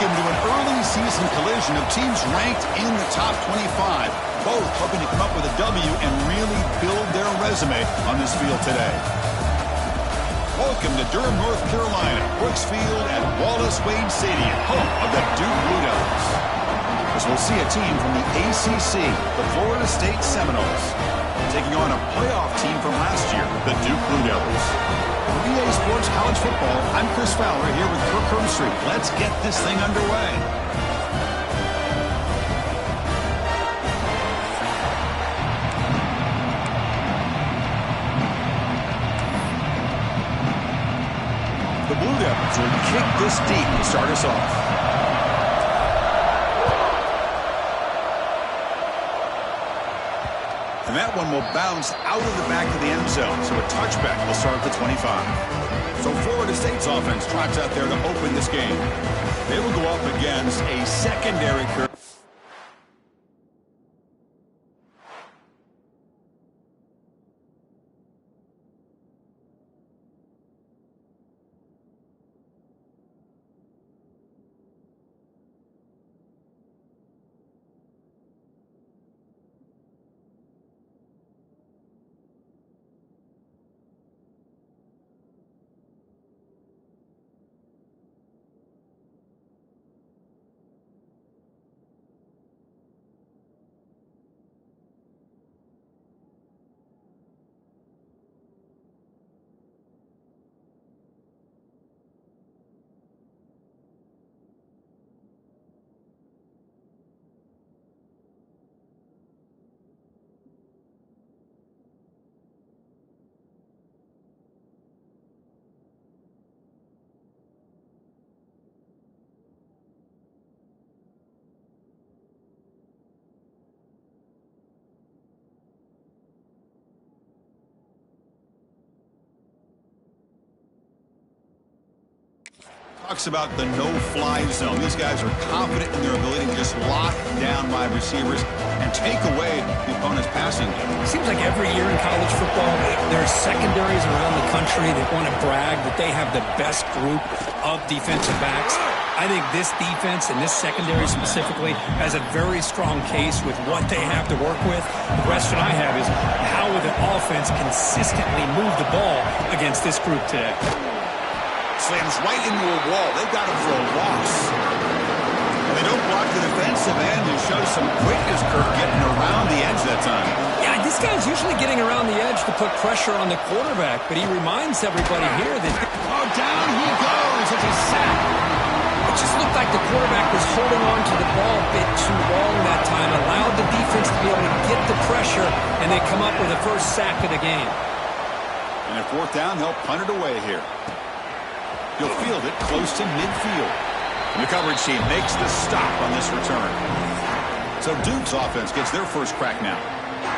Welcome to an early season collision of teams ranked in the top 25, both hoping to come up with a W and really build their resume on this field today. Welcome to Durham, North Carolina, Brooks Field at Wallace Wade Stadium, home of the Duke Blue Devils. As we'll see a team from the ACC, the Florida State Seminoles, taking on a playoff team from last year, the Duke Blue Devils. EA Sports College Football, I'm Chris Fowler here with Kirk Herbstreit. Let's get this thing underway. The Blue Devils will kick this deep to start us off. And that one will bounce out of the back of the end zone, so a touchback will start at the 25. So Florida State's offense trots out there to open this game. They will go up against a secondary curve. Talks about the no-fly zone. These guys are confident in their ability to just lock down wide receivers and take away the opponent's passing game. It seems like every year in college football, there's secondaries around the country that want to brag that they have the best group of defensive backs. I think this defense and this secondary specifically has a very strong case with what they have to work with. The question I have is how will the offense consistently move the ball against this group today? Slams right into a wall. They've got him for a loss. And they don't block the defensive end and show some quickness, Kirk, getting around the edge that time. Yeah, this guy's usually getting around the edge to put pressure on the quarterback, but he reminds everybody here that... Oh, down he goes. It's a sack. It just looked like the quarterback was holding on to the ball a bit too long that time, allowed the defense to be able to get the pressure, and they come up with the first sack of the game. And at fourth down, they'll punt it away here. He'll field it close to midfield. And the coverage team makes the stop on this return. So Duke's offense gets their first crack now.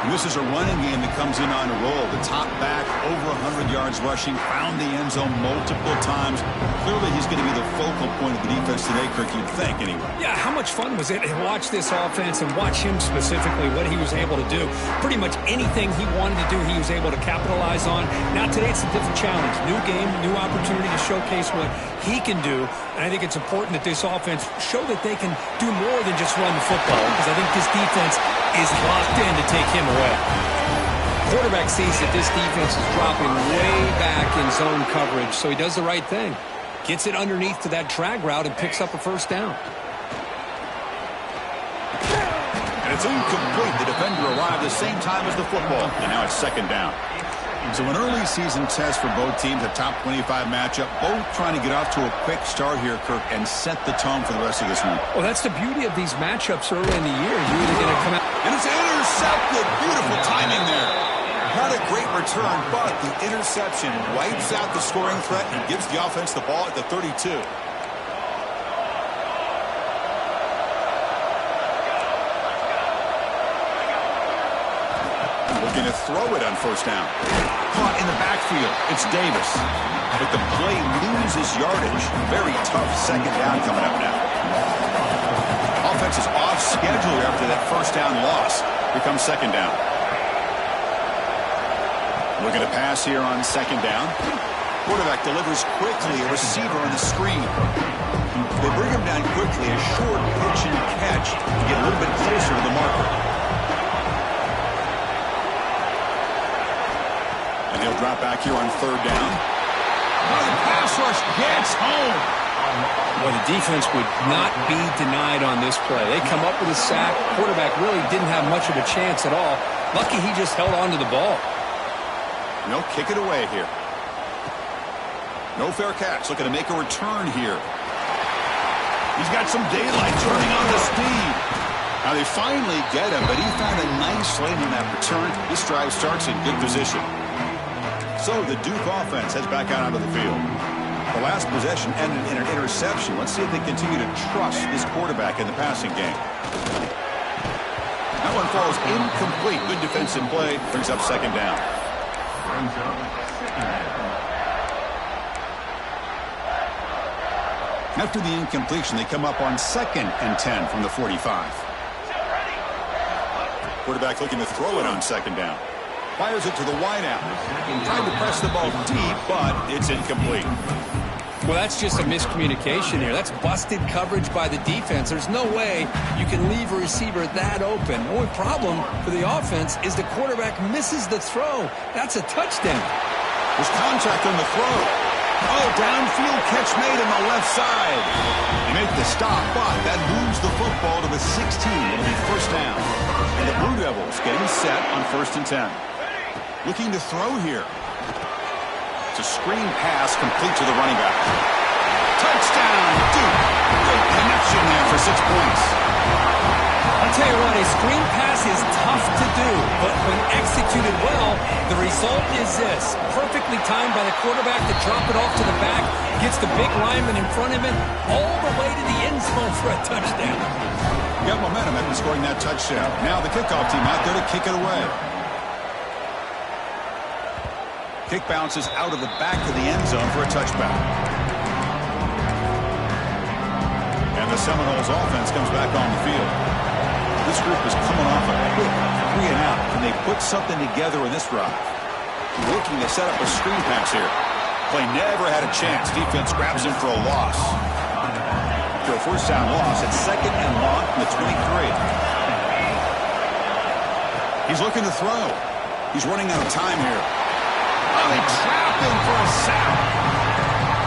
And this is a running game that comes in on a roll. The top back, over 100 yards rushing, found the end zone multiple times. Clearly, he's going to be the focal point of the defense today, Kirk, you'd think, anyway. Yeah, how much fun was it to watch this offense and watch him specifically, what he was able to do. Pretty much anything he wanted to do, he was able to capitalize on. Now, today, it's a different challenge. New game, new opportunity to showcase what he can do. And I think it's important that this offense show that they can do more than just run the football, because I think this defense is locked in to take him away. Quarterback sees that this defense is dropping way back in zone coverage, so he does the right thing. Gets it underneath to that drag route and picks up a first down. And it's incomplete. The defender arrived the same time as the football, and now it's second down. So an early season test for both teams, a top 25 matchup, both trying to get off to a quick start here, Kirk, and set the tone for the rest of this week. Well, that's the beauty of these matchups early in the year. You're either going to come out... And it's intercepted. Beautiful timing there. Not a great return, but the interception wipes out the scoring threat and gives the offense the ball at the 32. Looking to throw it on first down. Caught in the backfield. It's Davis. But the play loses yardage. Very tough second down coming up now. Offense is off schedule after that first down loss. Here comes second down. Looking to pass here on second down. Quarterback delivers quickly, a receiver on the screen. They bring him down quickly, a short pitch and catch to get a little bit closer to the marker. And he'll drop back here on third down. Oh, the pass rush gets home. Well, the defense would not be denied on this play. They come up with a sack. Quarterback really didn't have much of a chance at all. Lucky he just held on to the ball. No, kick it away here. No fair catch. Looking to make a return here. He's got some daylight turning on the speed. Now they finally get him, but he found a nice lane on that return. This drive starts in good position. So the Duke offense heads back out onto the field. The last possession ended in an interception. Let's see if they continue to trust this quarterback in the passing game. That one falls incomplete. Good defensive play. Brings up second down. After the incompletion, they come up on 2nd and 10 from the 45. Quarterback looking to throw it on second down. Fires it to the wideout. Trying to press the ball deep, but it's incomplete. Well, that's just a miscommunication here. That's busted coverage by the defense. There's no way you can leave a receiver that open. The only problem for the offense is the quarterback misses the throw. That's a touchdown. There's contact on the throw. Oh, downfield catch made on the left side. They make the stop, but that moves the football to the 16. It'll be first down. And the Blue Devils getting set on 1st and 10. Looking to throw here. It's a screen pass complete to the running back. Touchdown, Duke. Great connection there for 6 points. I'll tell you what, a screen pass is tough to do, but when executed well, the result is this. Perfectly timed by the quarterback to drop it off to the back, gets the big lineman in front of him, all the way to the end zone for a touchdown. Got momentum after scoring that touchdown. Now the kickoff team out there to kick it away. Kick bounces out of the back of the end zone for a touchback. And the Seminoles offense comes back on the field. This group is coming off a quick 3 and out. Can they put something together in this drive? Looking to set up a screen pass here. Play never had a chance. Defense grabs him for a loss. After a first down loss, it's 2nd and long from the 23. He's looking to throw. He's running out of time here. Oh, they trap him for a sack.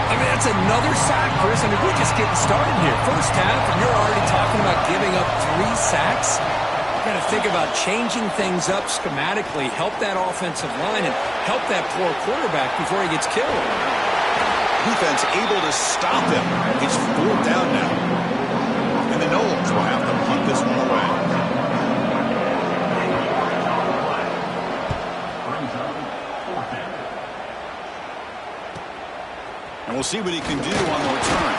I mean, that's another sack, Chris. I mean, we're just getting started here. First half, and you're already talking about giving up 3 sacks. You got to think about changing things up schematically, help that offensive line, and help that poor quarterback before he gets killed. Defense able to stop him. It's 4th down now. And the Noles will have to punt this one away. And we'll see what he can do on the return.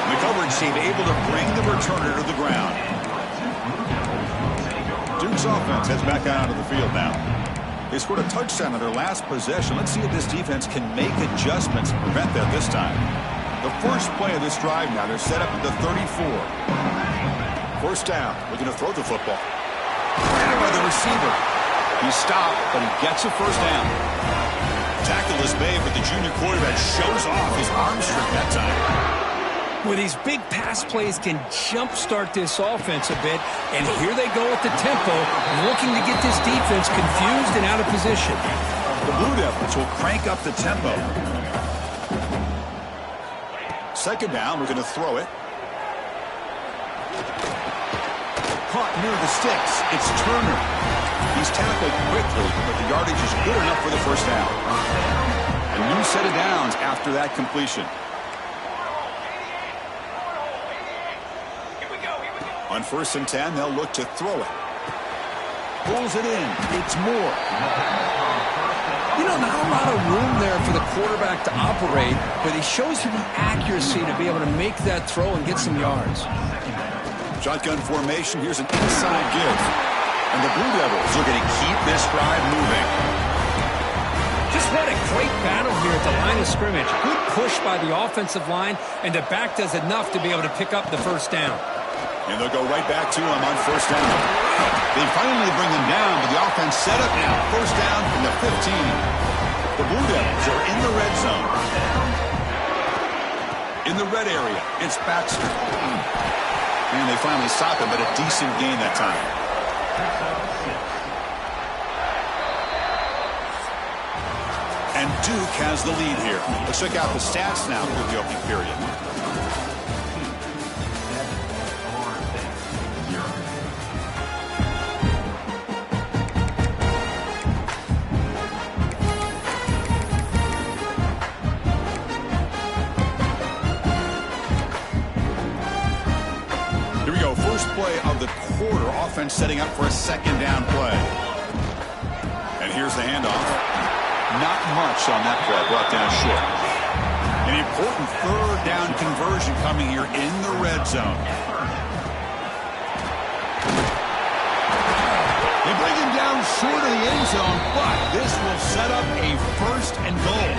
The coverage team able to bring the returner to the ground. Duke's offense heads back out of the field now. They scored a touchdown on their last possession. Let's see if this defense can make adjustments to prevent that this time. The first play of this drive now, they're set up at the 34. First down, looking to throw the football. Grabbed by the receiver. He stopped, but he gets a first down. Tackle is made, but the junior quarterback shows off his arm strength that time. Well, these big pass plays can jumpstart this offense a bit, and here they go at the tempo, looking to get this defense confused and out of position. The Blue Devils will crank up the tempo. Second down, we're going to throw it. Caught near the sticks. It's Turner. He's tackled quickly, but the yardage is good enough for the first down. A new set of downs after that completion. On 1st and 10, they'll look to throw it. Pulls it in. It's Moore. You know, not a lot of room there for the quarterback to operate, but he shows you the accuracy to be able to make that throw and get some yards. Shotgun formation. Here's an inside give. And the Blue Devils are going to keep this drive moving. Just what a great battle here at the line of scrimmage. Good push by the offensive line, and the back does enough to be able to pick up the first down. And they'll go right back to him on first down. They finally bring him down, but the offense set up now. First down from the 15. The Blue Devils are in the red zone. In the red area, it's Baxter. And they finally stop him, but a decent gain that time. And Duke has the lead here. Let's check out the stats now for the opening period. Here we go. First play of the quarter. Offense setting up for a second down play. And here's the handoff. Not much on that play, brought down short. An important third down conversion coming here in the red zone. They bring him down short of the end zone, but this will set up a first and goal.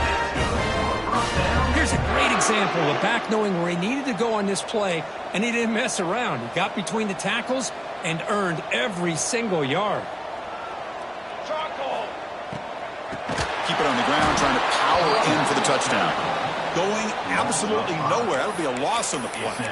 Here's a great example of a back knowing where he needed to go on this play, and he didn't mess around. He got between the tackles and earned every single yard. Keep it on the ground, trying to power in for the touchdown. Going absolutely nowhere. That'll be a loss on the play.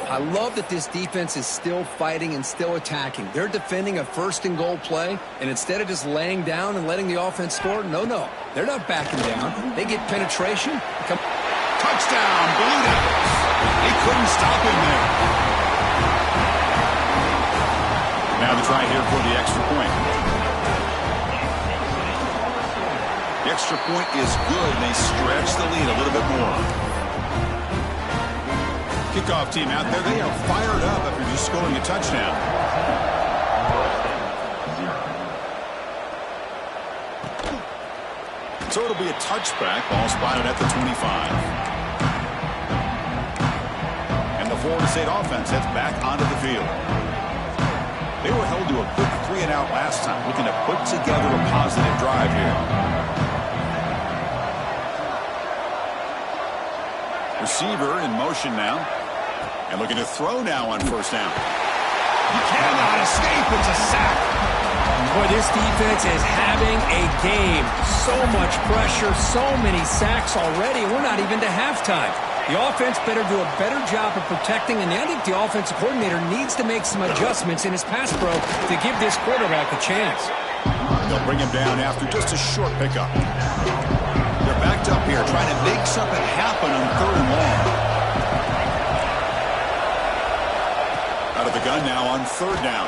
I love that this defense is still fighting and still attacking. They're defending a first and goal play, and instead of just laying down and letting the offense score, no. They're not backing down. They get penetration. Touchdown, Blue Devils. They couldn't stop him there. Now the try here for the extra point. The extra point is good, and they stretch the lead a little bit more. Kickoff team out there, they are fired up after just scoring a touchdown. So it'll be a touchback, ball spotted at the 25. And the Florida State offense heads back onto the field. They were held to a quick 3-and-out last time, looking to put together a positive drive here. Receiver in motion now. And looking to throw now on first down. He cannot escape. It's a sack. Boy, this defense is having a game. So much pressure, so many sacks already. We're not even to halftime. The offense better do a better job of protecting, and I think the offensive coordinator needs to make some adjustments in his pass pro to give this quarterback a chance. They'll bring him down after just a short pickup. They're backed up here, trying to make something happen on third and long. Out of the gun now on third down.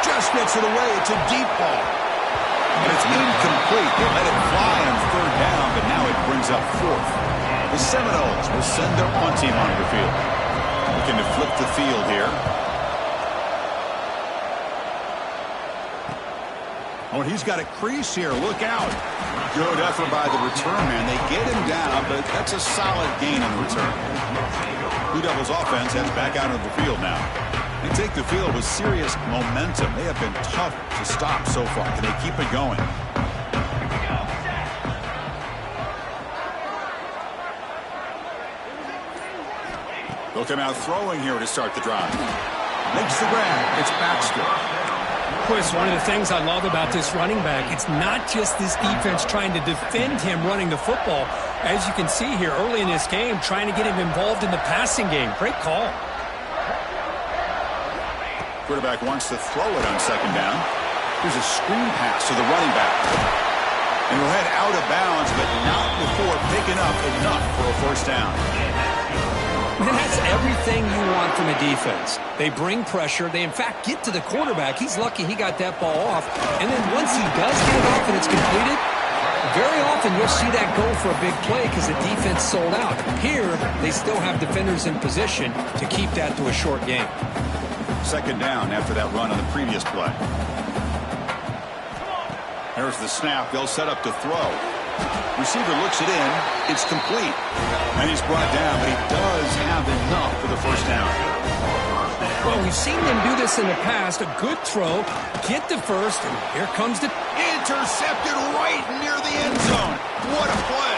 Just gets it away. It's a deep ball. And it's incomplete. They let it fly on third down, but now it brings up fourth. The Seminoles will send their punt team onto the field. Looking to flip the field here. Oh, and he's got a crease here. Look out. Good effort by the return man. They get him down, but that's a solid gain on the return. Blue Devils offense heads back out of the field now. They take the field with serious momentum. They have been tough to stop so far. Can they keep it going? They'll come out throwing here to start the drive. Makes the grab. It's Baxter. Chris, one of the things I love about this running back, it's not just this defense trying to defend him running the football. As you can see here early in this game, trying to get him involved in the passing game. Great call. Quarterback wants to throw it on second down. Here's a screen pass to the running back. And he'll head out of bounds, but not before picking up enough for a first down. And that's everything you want from a defense. They bring pressure. They, in fact, get to the quarterback. He's lucky he got that ball off. And then once he does get it off and it's completed, very often you'll see that go for a big play because the defense sold out. Here, they still have defenders in position to keep that to a short game. Second down after that run on the previous play. There's the snap. They'll set up to throw. Receiver looks it in. It's complete. And he's brought down, but he does have enough for the first down. Well, we've seen them do this in the past. A good throw, get the first, and here comes the... Intercepted right near the end zone. What a play.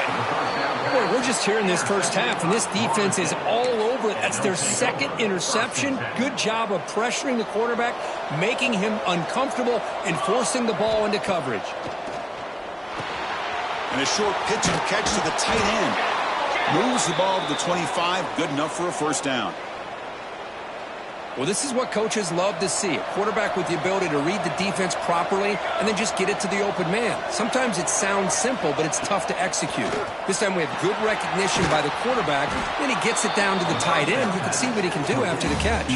Boy, we're just here in this first half, and this defense is all over it. That's their second interception. Good job of pressuring the quarterback, making him uncomfortable, and forcing the ball into coverage. And a short pitch and catch to the tight end. Moves the ball to the 25. Good enough for a first down. Well, this is what coaches love to see. A quarterback with the ability to read the defense properly and then just get it to the open man. Sometimes it sounds simple, but it's tough to execute. This time we have good recognition by the quarterback. Then he gets it down to the tight end. You can see what he can do after the catch.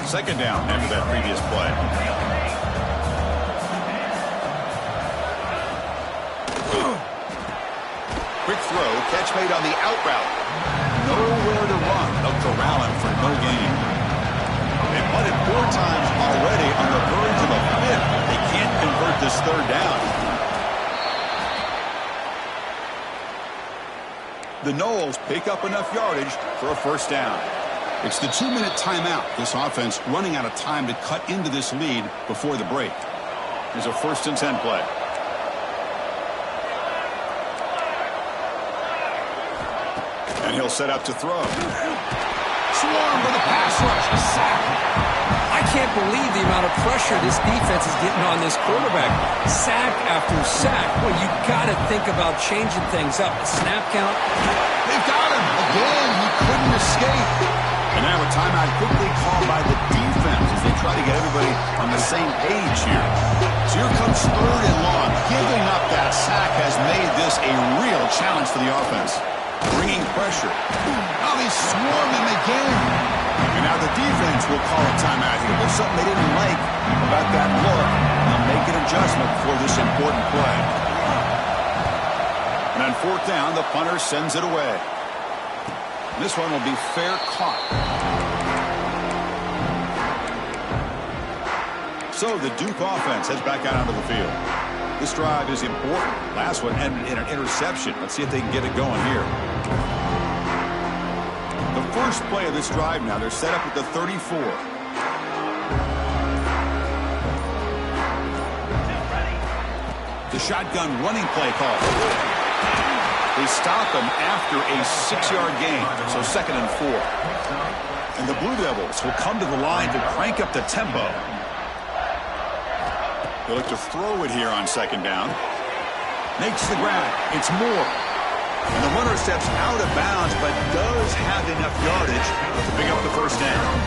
Second down after that previous play. Quick throw, catch made on the out route. Nowhere to run. They'll corral him for no gain. They punted 4 times already on the verge of a 5th. They can't convert this third down. The Noles pick up enough yardage for a first down. It's the 2-minute timeout. This offense running out of time to cut into this lead before the break. There's a 1st and 10 play. And he'll set up to throw. Swarm for the pass rush. Sack. I can't believe the amount of pressure this defense is getting on this quarterback. Sack after sack. Well, you got to think about changing things up. The snap count. They've got him. Again, he couldn't escape. And now a timeout quickly called by the defense as they try to get everybody on the same page here. So here comes 3rd and long. Giving up that sack has made this a real challenge for the offense. Bringing pressure. Oh, they swarm him again. And now the defense will call a timeout here. There's something they didn't like about that look. They'll make an adjustment for this important play. And on 4th down, the punter sends it away. This one will be fair caught. So the Duke offense heads back out onto the field. This drive is important. Last one ended in an interception. Let's see if they can get it going here. The first play of this drive now, they're set up at the 34. The shotgun running play call. They stop him after a 6-yard gain, so 2nd and 4. And the Blue Devils will come to the line to crank up the tempo. They look to throw it here on 2nd down. Makes the grab. It's Moore. And the runner steps out of bounds, but does have enough yardage to pick up the first down.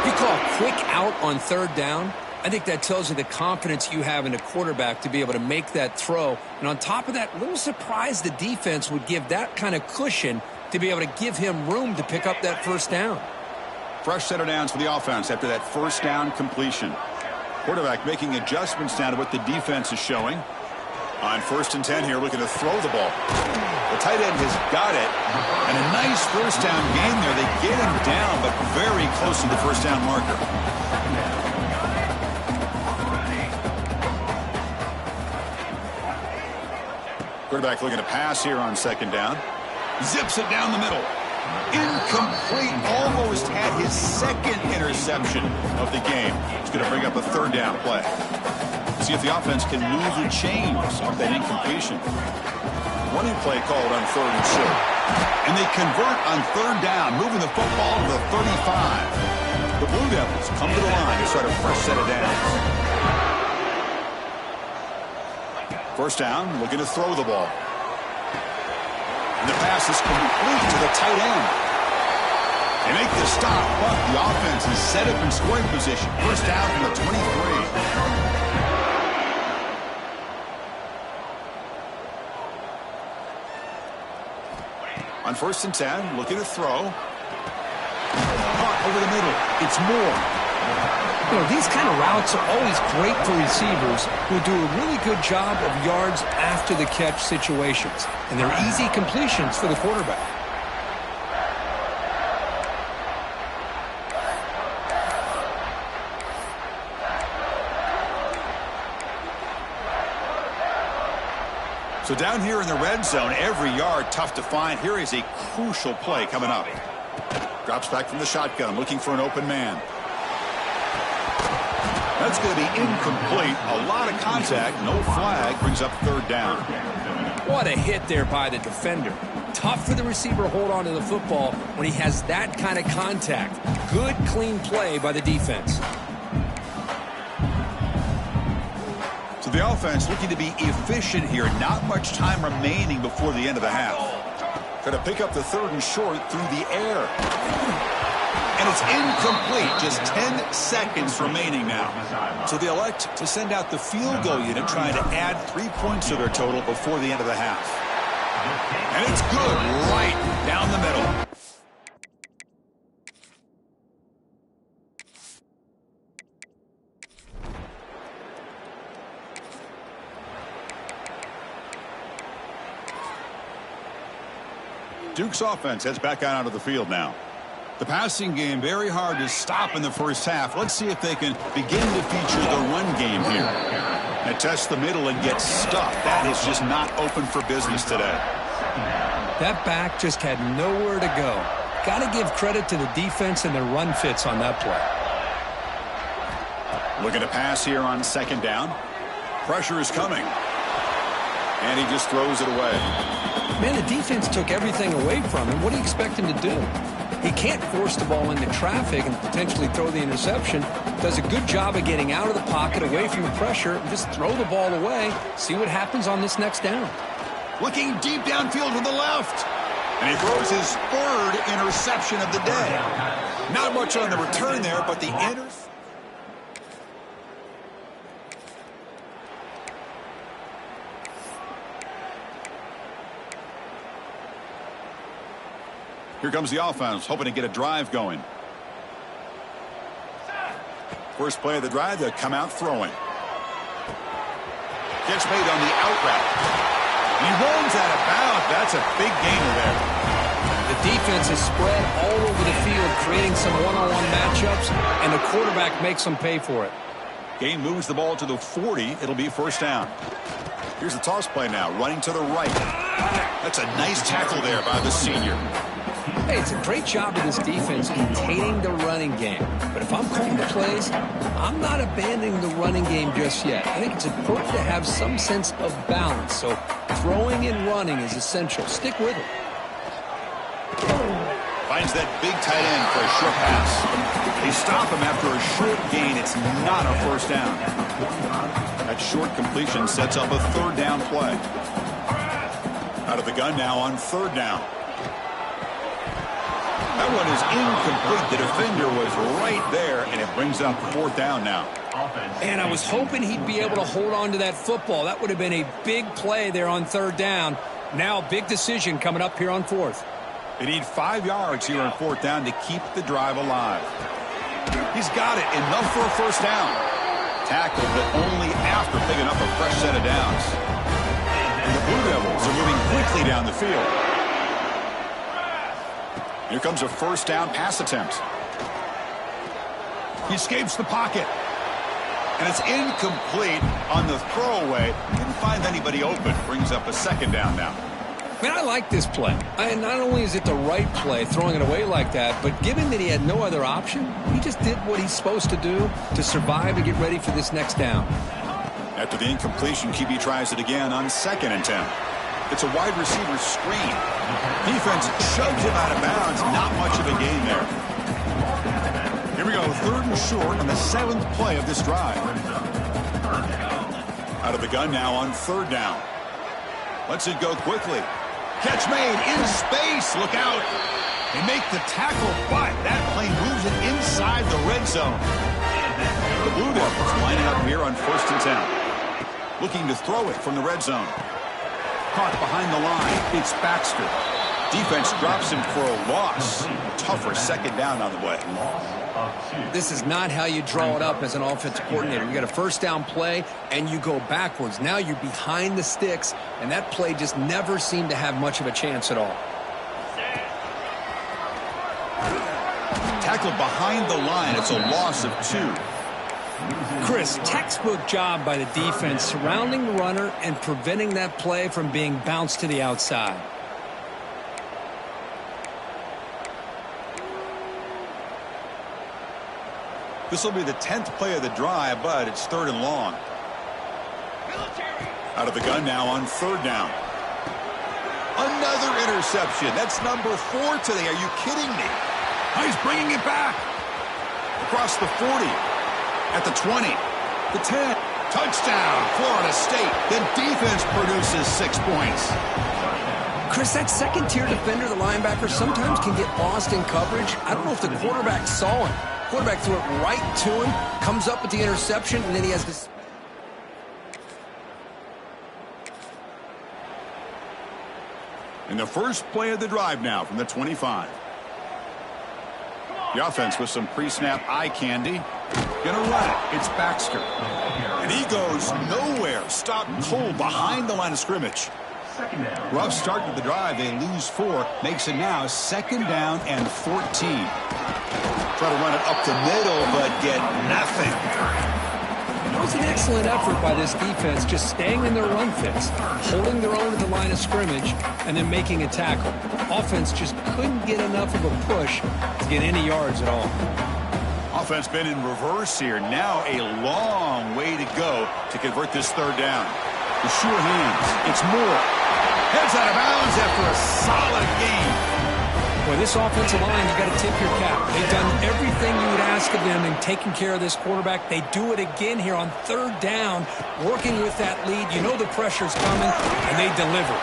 If you call a quick out on 3rd down, I think that tells you the confidence you have in a quarterback to be able to make that throw. And on top of that, a little surprised the defense would give that kind of cushion to be able to give him room to pick up that first down. Fresh set of downs for the offense after that first down completion. Quarterback making adjustments now to what the defense is showing. On 1st and 10 here, looking to throw the ball. The tight end has got it. And a nice first down gain there. They get him down, but very close to the first down marker. Quarterback looking to pass here on 2nd down. Zips it down the middle. Incomplete. Almost had his 2nd interception of the game. It's going to bring up a 3rd down play. See if the offense can move the chains off that incompletion. Running play called on 3rd and short. And they convert on 3rd down, moving the football to the 35. The Blue Devils come to the line to start a fresh set of downs. First down, looking to throw the ball. And the pass is complete to the tight end. They make the stop, but the offense is set up in scoring position. First down from the 23. On 1st and 10, looking to throw. Caught over the middle. It's Moore. You know, these kind of routes are always great for receivers who do a really good job of yards after the catch situations. And they're easy completions for the quarterback. So down here in the red zone, every yard tough to find. Here is a crucial play coming up. Drops back from the shotgun, looking for an open man. That's going to be incomplete. A lot of contact, no flag, brings up 3rd down. What a hit there by the defender. Tough for the receiver to hold on to the football when he has that kind of contact. Good, clean play by the defense. So the offense looking to be efficient here. Not much time remaining before the end of the half. Going to pick up the 3rd and short through the air. And it's incomplete. Just 10 seconds remaining now. So they elect to send out the field goal unit, trying to add 3 points to their total before the end of the half. And it's good right down the middle. Duke's offense heads back out onto the field now. The passing game very hard to stop in the first half. Let's see if they can begin to feature the run game here. They test the middle and get stuffed. That is just not open for business today. That back just had nowhere to go. Got to give credit to the defense and their run fits on that play. Looking to pass here on 2nd down. Pressure is coming. And he just throws it away. Man, the defense took everything away from him. What do you expect him to do? He can't force the ball into traffic and potentially throw the interception. Does a good job of getting out of the pocket, away from the pressure, and just throw the ball away. See what happens on this next down. Looking deep downfield to the left. And he throws his 3rd interception of the day. Not much on the return there, but the interception. Here comes the offense, hoping to get a drive going. First play of the drive, they'll come out throwing. Gets made on the out route. He runs out of bounds. That's a big gainer there. The defense is spread all over the field, creating some one-on-one matchups, and the quarterback makes them pay for it. Gain moves the ball to the 40. It'll be 1st down. Here's the toss play now, running to the right. That's a nice tackle there by the senior. Hey, it's a great job of this defense containing the running game. But if I'm calling the plays, I'm not abandoning the running game just yet. I think it's important to have some sense of balance. So throwing and running is essential. Stick with it. Finds that big tight end for a short pass. They stop him after a short gain. It's not a 1st down. That short completion sets up a 3rd down play. Out of the gun now on 3rd down. That one is incomplete. The defender was right there, and it brings up 4th down now. And I was hoping he'd be able to hold on to that football. That would have been a big play there on 3rd down. Now a big decision coming up here on 4th. They need 5 yards here on 4th down to keep the drive alive. He's got it. Enough for a 1st down. Tackled, but only after picking up a fresh set of downs. And the Blue Devils are moving quickly down the field. Here comes a 1st down pass attempt. He escapes the pocket. And it's incomplete on the throwaway. Didn't find anybody open. Brings up a 2nd down now. Man, I like this play. And not only is it the right play, throwing it away like that, but given that he had no other option, he just did what he's supposed to do to survive and get ready for this next down. After the incompletion, QB tries it again on 2nd and 10. It's a wide receiver screen. Defense shoves him out of bounds. Not much of a gain there. Here we go, 3rd and short on the 7th play of this drive. Out of the gun now on 3rd down. Lets it go quickly. Catch made in space. Look out. They make the tackle, but that plane moves it inside the red zone. The Blue Devils lining up here on 1st and 10. Looking to throw it from the red zone. Caught behind the line. It's Baxter. Defense drops him for a loss. Tougher 2nd down on the way. This is not how you draw it up as an offensive coordinator. You got a 1st down play, and you go backwards. Now you're behind the sticks, and that play just never seemed to have much of a chance at all. Tackled behind the line. It's a loss of 2. Chris, textbook job by the defense surrounding the runner and preventing that play from being bounced to the outside. This will be the 10th play of the drive, but it's 3rd and long. Out of the gun now on 3rd down. Another interception. That's number 4 today. Are you kidding me? Oh, he's bringing it back. Across the 40. At the 20. The 10. Touchdown, Florida State. The defense produces 6 points. Chris, that second-tier defender, the linebacker, sometimes can get lost in coverage. I don't know if the quarterback saw him. Quarterback threw it right to him, comes up with the interception, and then he has this. In the first play of the drive now from the 25. The offense with some pre-snap eye candy. Gonna run it. It's Baxter. And he goes nowhere. Stopped cold behind the line of scrimmage. Rough start to the drive. They lose 4. Makes it now 2nd down and 14. Try to run it up the middle, but get nothing. It was an excellent effort by this defense, just staying in their run fits, holding their own at the line of scrimmage, and then making a tackle. Offense just couldn't get enough of a push to get any yards at all. Offense been in reverse here. Now a long way to go to convert this 3rd down. The sure hands. It's Moore. Heads out of bounds after a solid game. Boy, this offensive line, you got to tip your cap. They've done everything you would ask of them in taking care of this quarterback. They do it again here on 3rd down, working with that lead. You know the pressure's coming, and they deliver.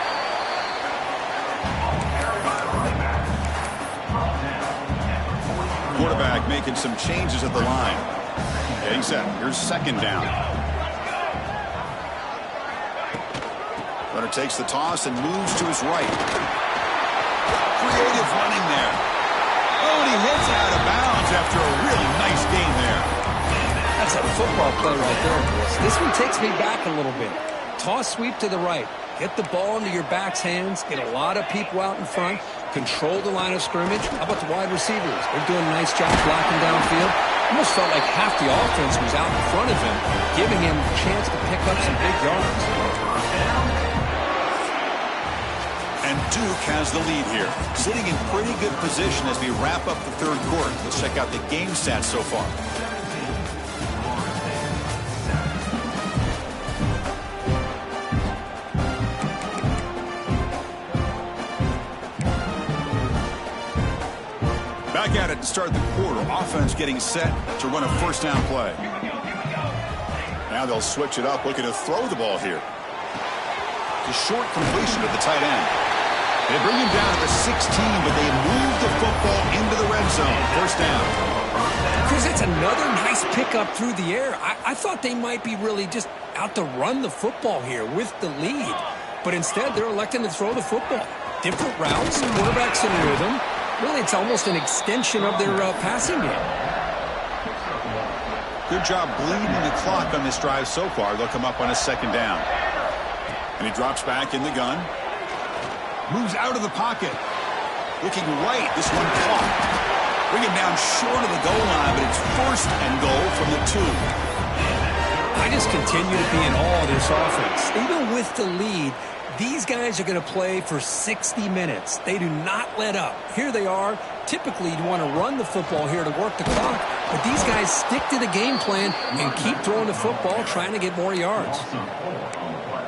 Quarterback making some changes at the line. Getting set. Here's 2nd down. Runner takes the toss and moves to his right. Creative running there. Oh, and he hits out of bounds after a really nice game there. That's a football play right there, Chris. This one takes me back a little bit. Toss sweep to the right. Get the ball into your back's hands. Get a lot of people out in front. Control the line of scrimmage. How about the wide receivers? They're doing a nice job blocking downfield. Almost felt like half the offense was out in front of him, giving him a chance to pick up some big yards. And Duke has the lead here, sitting in pretty good position as we wrap up the 3rd quarter. Let's check out the game stats so far. Back at it to start the quarter. Offense getting set to run a 1st down play. Now they'll switch it up, looking to throw the ball here. The short completion to the tight end. They bring him down at the 16, but they move the football into the red zone. 1st down. Chris, it's another nice pickup through the air. I thought they might be really just out to run the football here with the lead. But instead, they're electing to throw the football. Different routes, quarterbacks in rhythm. Really, it's almost an extension of their passing game. Good job bleeding the clock on this drive so far. They'll come up on a 2nd down. And he drops back in the gun. Moves out of the pocket. Looking right. This one caught. Bring him down short of the goal line, but it's 1st and goal from the 2. I just continue to be in awe of this offense. Even with the lead, these guys are going to play for 60 minutes. They do not let up. Here they are. Typically, you want to run the football here to work the clock, but these guys stick to the game plan and keep throwing the football, trying to get more yards.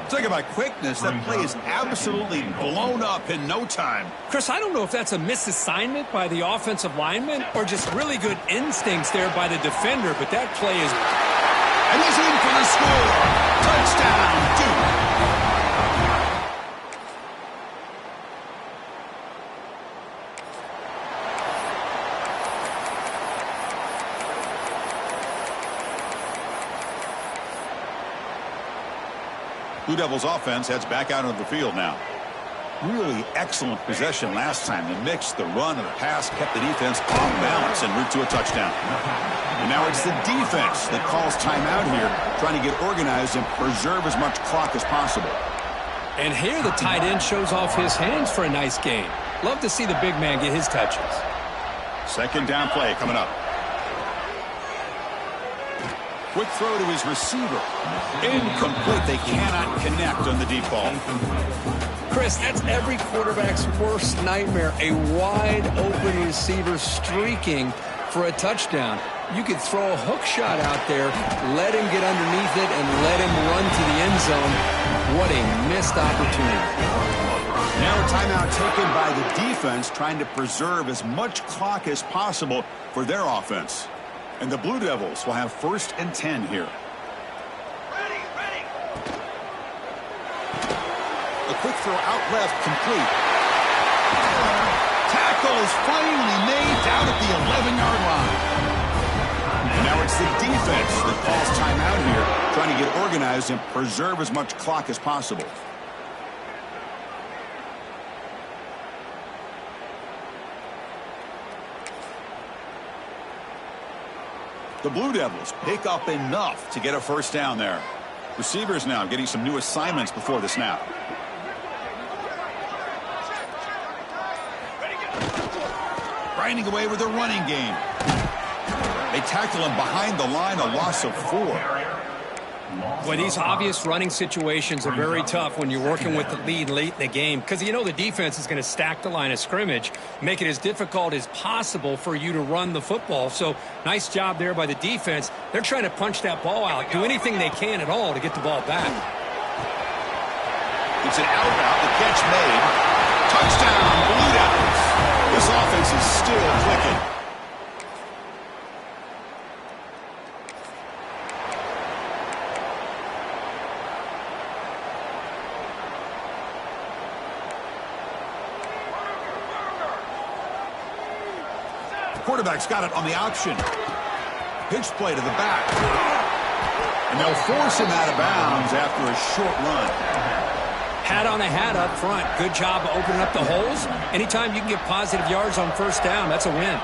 Talk about quickness. That play is absolutely blown up in no time. Chris, I don't know if that's a misassignment by the offensive lineman or just really good instincts there by the defender, but that play is... And he's in for the score. Touchdown, Duke. Blue Devils offense heads back out onto the field now. Really excellent possession last time. The mix, the run, and the pass kept the defense off balance en route to a touchdown. And now it's the defense that calls timeout here, trying to get organized and preserve as much clock as possible. And here the tight end shows off his hands for a nice game. Love to see the big man get his touches. 2nd down play coming up. Quick throw to his receiver. Incomplete. They cannot connect on the deep ball. Chris, that's every quarterback's worst nightmare. A wide-open receiver streaking for a touchdown. You could throw a hook shot out there, let him get underneath it, and let him run to the end zone. What a missed opportunity. Now a timeout taken by the defense, trying to preserve as much clock as possible for their offense. And the Blue Devils will have 1st and 10 here. A quick throw out left, complete. Tackle is finally made down at the 11-yard line. And now it's the defense that calls timeout here, trying to get organized and preserve as much clock as possible. The Blue Devils pick up enough to get a first down there. Receivers now getting some new assignments before the snap. Grinding away with a running game. They tackle him behind the line, a loss of 4. Well, these obvious running situations are very tough when you're working with the lead late in the game because you know the defense is going to stack the line of scrimmage, make it as difficult as possible for you to run the football. So nice job there by the defense. They're trying to punch that ball out, do anything they can at all to get the ball back. It's an out route, the catch made. Touchdown, Blue Devils. This offense is still clicking. Quarterback's got it on the option. Pitch play to the back. And they'll force him out of bounds after a short run. Hat on a hat up front. Good job of opening up the holes. Anytime you can get positive yards on first down, that's a win.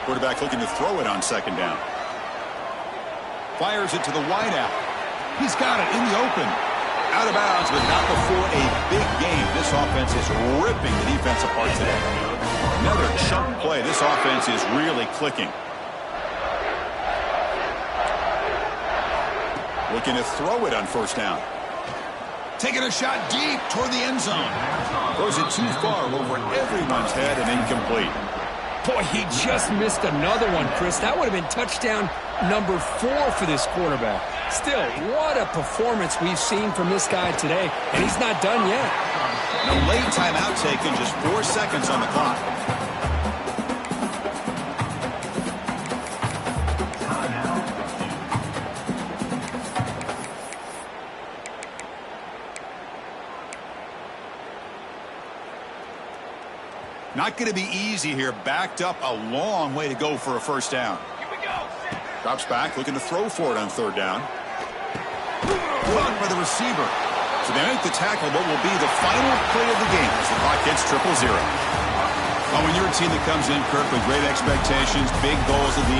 Quarterback looking to throw it on second down. Fires it to the wideout. He's got it in the open. Out of bounds, but not before a big game. This offense is ripping the defense apart today. Another chunk play. This offense is really clicking. Looking to throw it on first down. Taking a shot deep toward the end zone. Throws it too far over everyone's head and incomplete. Boy, he just missed another one, Chris. That would have been touchdown number 4 for this quarterback. Still, what a performance we've seen from this guy today, and he's not done yet. A late timeout taken, just 4 seconds on the clock. Not going to be easy here. Backed up a long way to go for a first down. Here we go. Drops back, looking to throw for it on third down. Caught by the receiver. So they make the tackle, what will be the final play of the game as the clock hits 0-0. When you're a team that comes in, Kirk, with great expectations, big goals at the